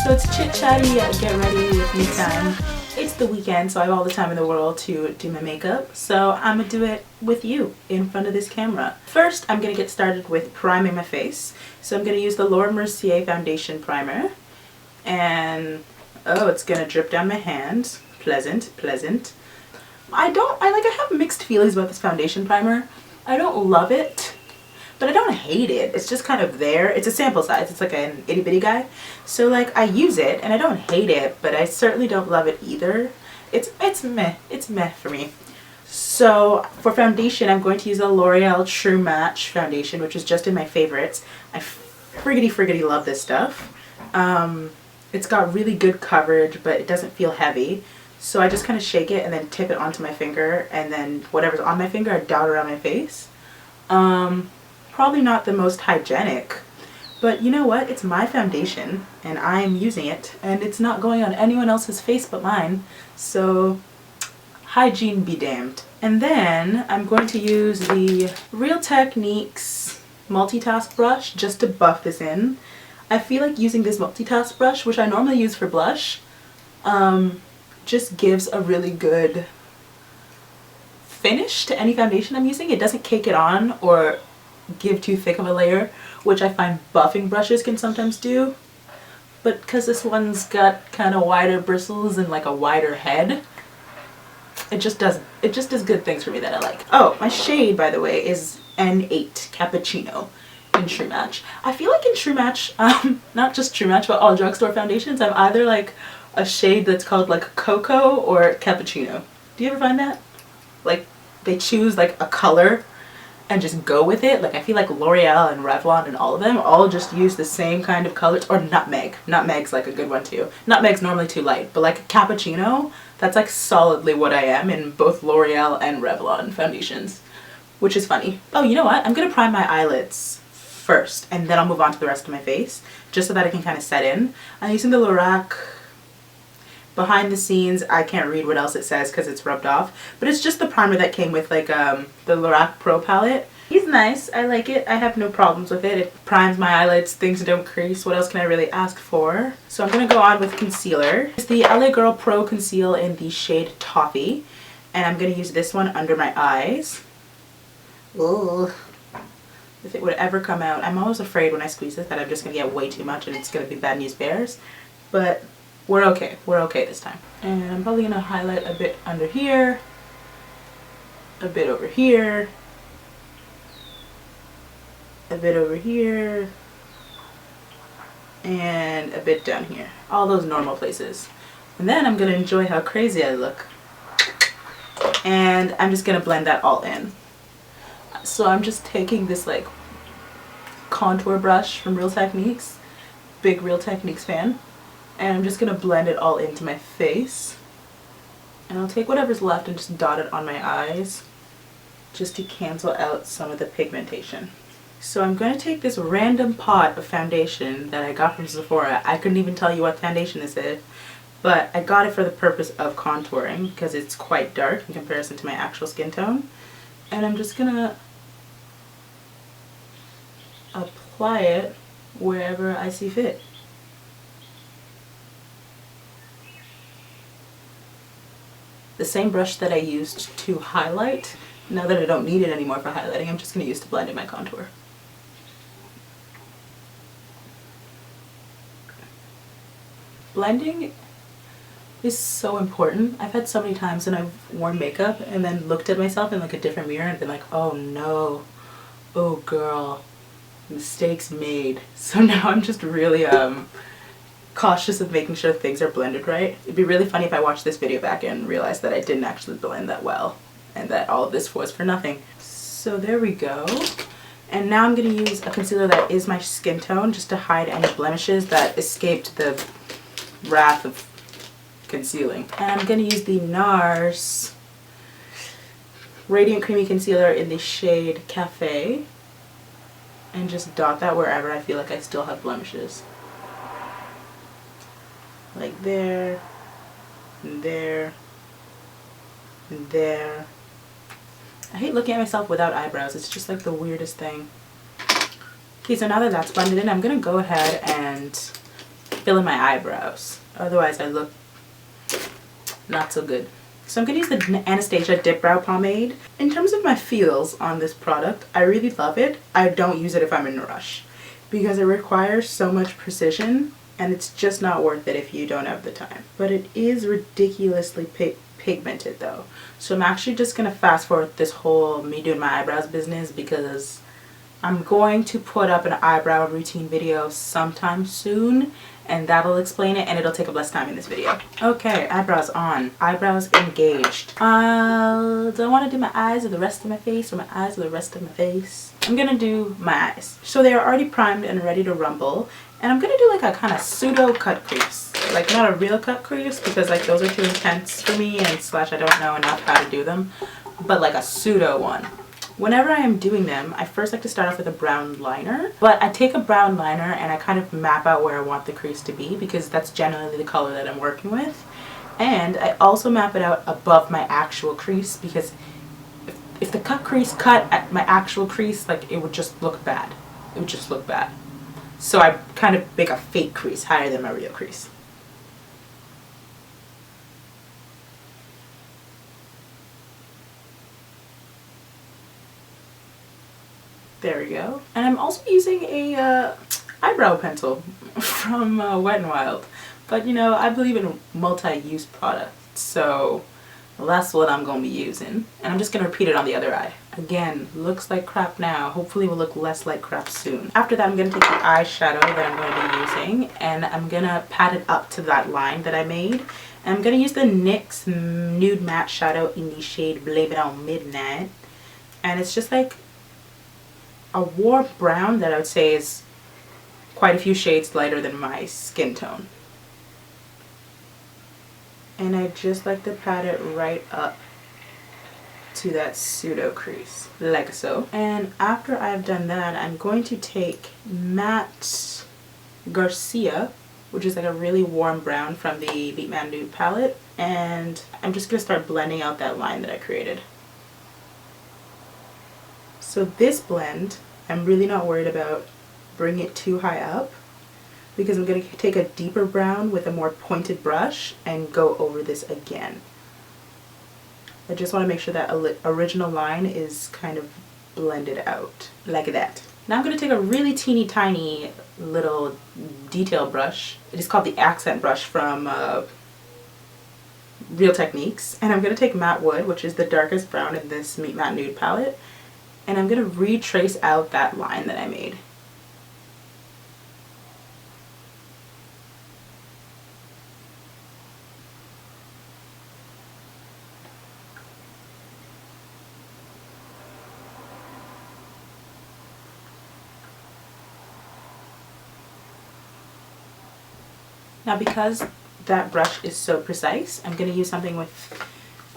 So it's chit chatty, get ready with me time. It's the weekend, so I have all the time in the world to do my makeup. So I'm gonna do it with you in front of this camera. First, I'm gonna get started with priming my face. So I'm gonna use the Mercier foundation primer. And oh, it's gonna drip down my hand. Pleasant, pleasant. I have mixed feelings about this foundation primer. I don't love it, but I don't hate it. It's just kind of there. It's a sample size. It's like an itty bitty guy. So like I use it and I don't hate it, but I certainly don't love it either. It's meh. It's meh for me. So for foundation, I'm going to use a L'Oreal True Match foundation, which is just in my favorites. I friggity love this stuff. It's got really good coverage, but it doesn't feel heavy. So I just kind of shake it and then tip it onto my finger, and then whatever's on my finger I dot around my face. Probably not the most hygienic, but you know what? It's my foundation and I'm using it, and it's not going on anyone else's face but mine. So hygiene be damned. And then I'm going to use the Real Techniques multitask brush just to buff this in. I feel like using this multitask brush, which I normally use for blush, just gives a really good finish to any foundation I'm using. It doesn't cake it on or give too thick of a layer, which I find buffing brushes can sometimes do. But because this one's got kind of wider bristles and like a wider head, it just does good things for me that I like. Oh, my shade, by the way, is N8 Cappuccino in True Match. I feel like in True Match, not just True Match, but all drugstore foundations, I'm either like a shade that's called like Cocoa or Cappuccino. Do you ever find that? Like they choose like a color and just go with it. Like I feel like L'Oreal and Revlon and all of them all just use the same kind of colors. Or Nutmeg. Nutmeg's like a good one too. Nutmeg's normally too light, but like Cappuccino, that's like solidly what I am in both L'Oreal and Revlon foundations, which is funny. Oh, you know what? I'm gonna prime my eyelids first and then I'll move on to the rest of my face just so that I can kind of set in. I'm using the Lorac Behind the Scenes. I can't read what else it says because it's rubbed off, but it's just the primer that came with like the Lorac Pro palette. It's nice. I like it. I have no problems with it. It primes my eyelids. Things don't crease. What else can I really ask for? So I'm going to go on with concealer. It's the LA Girl Pro Conceal in the shade Toffee, and I'm going to use this one under my eyes. Ooh. If it would ever come out. I'm always afraid when I squeeze it that I'm just going to get way too much and it's going to be bad news bears, but we're okay. We're okay this time. And I'm probably going to highlight a bit under here, a bit over here, a bit over here, and a bit down here. All those normal places. And then I'm going to enjoy how crazy I look. And I'm just going to blend that all in. So I'm just taking this like contour brush from Real Techniques. Big Real Techniques fan. And I'm just going to blend it all into my face. And I'll take whatever's left and just dot it on my eyes just to cancel out some of the pigmentation. So I'm going to take this random pot of foundation that I got from Sephora. I couldn't even tell you what foundation this is, but I got it for the purpose of contouring because it's quite dark in comparison to my actual skin tone. And I'm just going to apply it wherever I see fit. The same brush that I used to highlight, now that I don't need it anymore for highlighting, I'm just going to use to blend in my contour. Blending is so important. I've had so many times when I've worn makeup and then looked at myself in like a different mirror and been like, oh no, oh girl, mistakes made. So now I'm just really cautious of making sure things are blended right. It'd be really funny if I watched this video back and realized that I didn't actually blend that well and that all of this was for nothing. So there we go. And now I'm going to use a concealer that is my skin tone just to hide any blemishes that escaped the wrath of concealing. And I'm going to use the Nars Radiant Creamy Concealer in the shade Cafe and just dot that wherever I feel like I still have blemishes. Like there, and there, and there. I hate looking at myself without eyebrows. It's just like the weirdest thing. Okay, so now that that's blended in, I'm going to go ahead and fill in my eyebrows. Otherwise I look not so good. So I'm going to use the Anastasia Dipbrow Pomade. In terms of my feels on this product, I really love it. I don't use it if I'm in a rush because it requires so much precision and it's just not worth it if you don't have the time. But it is ridiculously pigmented though. So I'm actually just going to fast forward this whole me doing my eyebrows business because I'm going to put up an eyebrow routine video sometime soon and that'll explain it and it'll take up less time in this video. Okay, eyebrows on. Eyebrows engaged. Do I want to do my eyes or the rest of my face or my eyes or the rest of my face? I'm going to do my eyes. So they are already primed and ready to rumble. And I'm going to do like a kind of pseudo cut crease. Like not a real cut crease because like those are too intense for me and slash I don't know enough how to do them. But like a pseudo one. Whenever I am doing them, I first like to start off with a brown liner. But I take a brown liner and I kind of map out where I want the crease to be because that's generally the color that I'm working with. And I also map it out above my actual crease because if the cut crease cut at my actual crease, like it would just look bad. It would just look bad. So I kind of make a fake crease higher than my real crease. There we go. And I'm also using a eyebrow pencil from Wet n Wild. But you know, I believe in multi-use products, so that's what I'm going to be using. And I'm just going to repeat it on the other eye. Again, looks like crap now. Hopefully will look less like crap soon. After that, I'm going to take the eyeshadow that I'm going to be using and I'm going to pat it up to that line that I made. And I'm going to use the NYX Nude Matte Shadow in the shade Blame It On Midnight. And it's just like a warm brown that I would say is quite a few shades lighter than my skin tone. And I just like to pat it right up to that pseudo crease, like so. And after I've done that, I'm going to take matte Garcia, which is like a really warm brown from the Beat Man Nude palette, and I'm just going to start blending out that line that I created. So this blend, I'm really not worried about bringing it too high up because I'm going to take a deeper brown with a more pointed brush and go over this again. I just want to make sure that original line is kind of blended out like that. Now I'm going to take a really teeny tiny little detail brush. It is called the accent brush from Real Techniques, and I'm going to take Matte Wood, which is the darkest brown in this Meet Matte Nude palette, and I'm going to retrace out that line that I made. Now because that brush is so precise, I'm going to use something with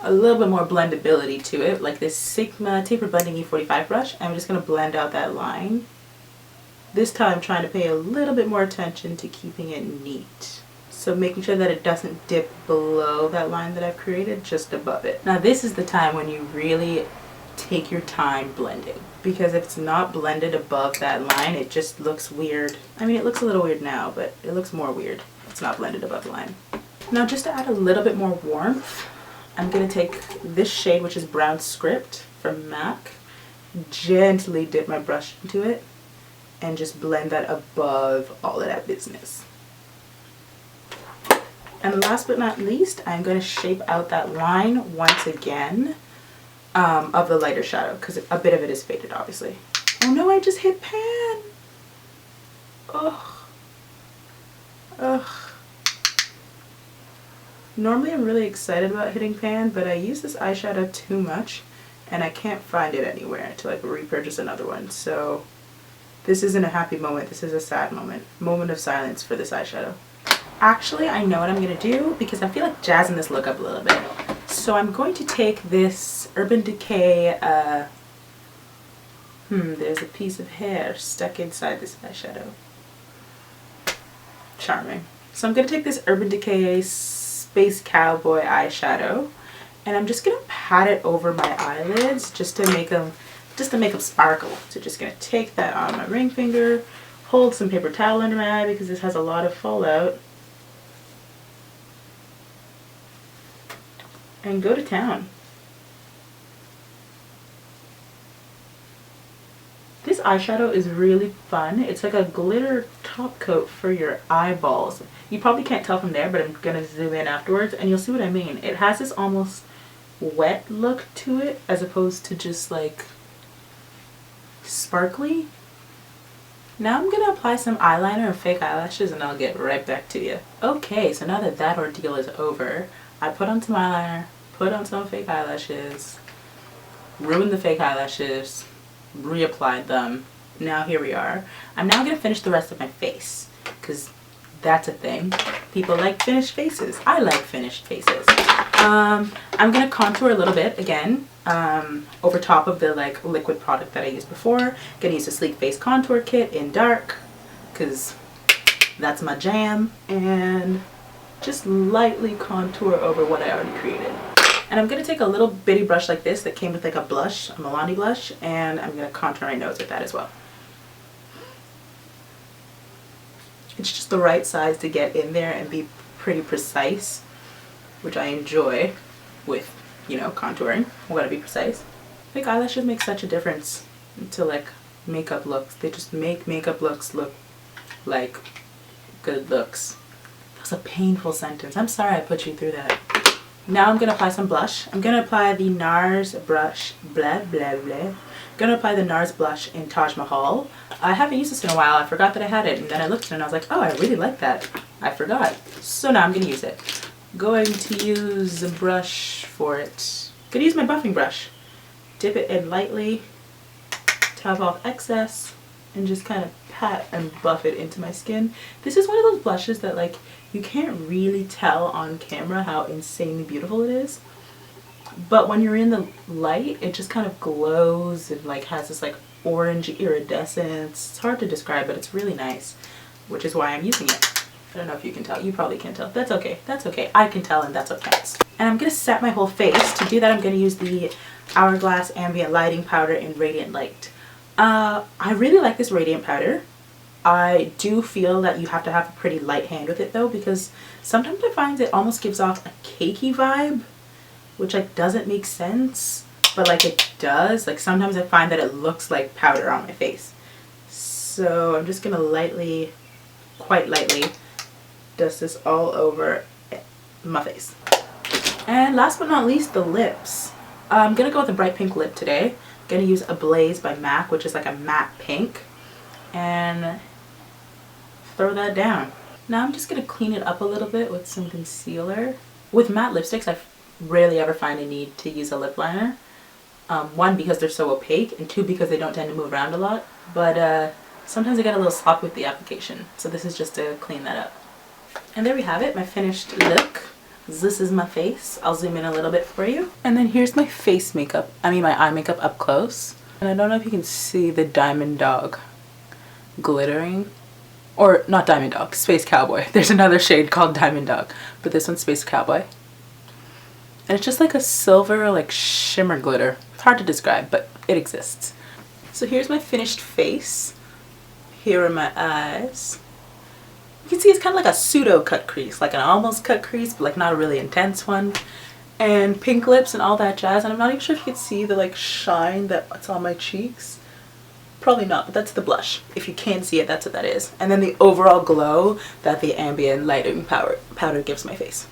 a little bit more blendability to it, like this Sigma Taper Blending E45 brush. I'm just going to blend out that line. This time I'm trying to pay a little bit more attention to keeping it neat. So making sure that it doesn't dip below that line that I've created, just above it. Now this is the time when you really take your time blending, because if it's not blended above that line, it just looks weird. I mean, it looks a little weird now, but it looks more weird. It's not blended above the line. Now just to add a little bit more warmth, I'm going to take this shade, which is Brown Script from MAC, gently dip my brush into it, and just blend that above all of that business. And last but not least, I'm going to shape out that line once again of the lighter shadow, because a bit of it is faded, obviously. Oh no, I just hit pan! Ugh. Ugh. Normally I'm really excited about hitting pan, but I use this eyeshadow too much and I can't find it anywhere to like repurchase another one. So this isn't a happy moment, this is a sad moment. Moment of silence for this eyeshadow. Actually, I know what I'm going to do because I feel like jazzing this look up a little bit. So I'm going to take this Urban Decay, there's a piece of hair stuck inside this eyeshadow. Charming. So I'm going to take this Urban Decay Space Cowboy eyeshadow and I'm just going to pat it over my eyelids just to make them sparkle. So just going to take that on my ring finger, hold some paper towel under my eye because this has a lot of fallout, and go to town. This eyeshadow is really fun. It's like a glitter top coat for your eyeballs. You probably can't tell from there, but I'm gonna zoom in afterwards and you'll see what I mean. It has this almost wet look to it as opposed to just like sparkly. Now I'm gonna apply some eyeliner and fake eyelashes and I'll get right back to you. Okay, so now that that ordeal is over, I put on some eyeliner, put on some fake eyelashes, ruined the fake eyelashes, reapplied them. Now here we are. I'm now going to finish the rest of my face because that's a thing. People like finished faces. I like finished faces. I'm going to contour a little bit again over top of the like liquid product that I used before. Going to use a Sleek Face Contour Kit in dark because that's my jam, and just lightly contour over what I already created. And I'm going to take a little bitty brush like this that came with like a blush, a Milani blush, and I'm going to contour my nose with that as well. It's just the right size to get in there and be pretty precise, which I enjoy with, you know, contouring. We gotta be precise. I think eyelashes make such a difference to like makeup looks. They just make makeup looks look like good looks. That was a painful sentence. I'm sorry I put you through that. Now I'm going to apply some blush. I'm going to apply the Nars brush, blah, blah, blah. I'm going to apply the Nars blush in Taj Mahal. I haven't used this in a while. I forgot that I had it. And then I looked at it and I was like, oh, I really like that. I forgot. So now I'm going to use it. Going to use a brush for it. Going to use my buffing brush. Dip it in lightly. Tap off excess. And just kind of pat and buff it into my skin. This is one of those blushes that like you can't really tell on camera how insanely beautiful it is, but when you're in the light it just kind of glows and like has this like orange iridescence. It's hard to describe, but it's really nice, which is why I'm using it. I don't know if you can tell. You probably can't tell. That's okay. That's okay. I can tell, and that's what counts. And I'm going to set my whole face. To do that I'm going to use the Hourglass Ambient Lighting Powder in Radiant Light. I really like this Radiant Powder. I do feel that you have to have a pretty light hand with it though, because sometimes I find it almost gives off a cakey vibe, which like doesn't make sense, but like it does. Like sometimes I find that it looks like powder on my face. So I'm just gonna lightly, quite lightly, dust this all over my face. And last but not least, the lips. I'm gonna go with a bright pink lip today. I'm gonna use Ablaze by MAC, which is like a matte pink, and throw that down. Now I'm just going to clean it up a little bit with some concealer. With matte lipsticks, I rarely ever find a need to use a lip liner. One, because they're so opaque, and two, because they don't tend to move around a lot. But sometimes I get a little sloppy with the application, so this is just to clean that up. And there we have it, my finished look. This is my face. I'll zoom in a little bit for you. And then here's my face makeup, my eye makeup up close. And I don't know if you can see the Diamond Dog glittering, or not Diamond Dog, Space Cowboy. There's another shade called Diamond Dog, but this one's Space Cowboy. And it's just like a silver like shimmer glitter. It's hard to describe, but it exists. So here's my finished face. Here are my eyes. You can see it's kind of like a pseudo cut crease, like an almost cut crease, but like not a really intense one. And pink lips and all that jazz. And I'm not even sure if you can see the like shine that's on my cheeks. Probably not, but that's the blush. If you can see it, that's what that is. And then the overall glow that the ambient lighting powder gives my face.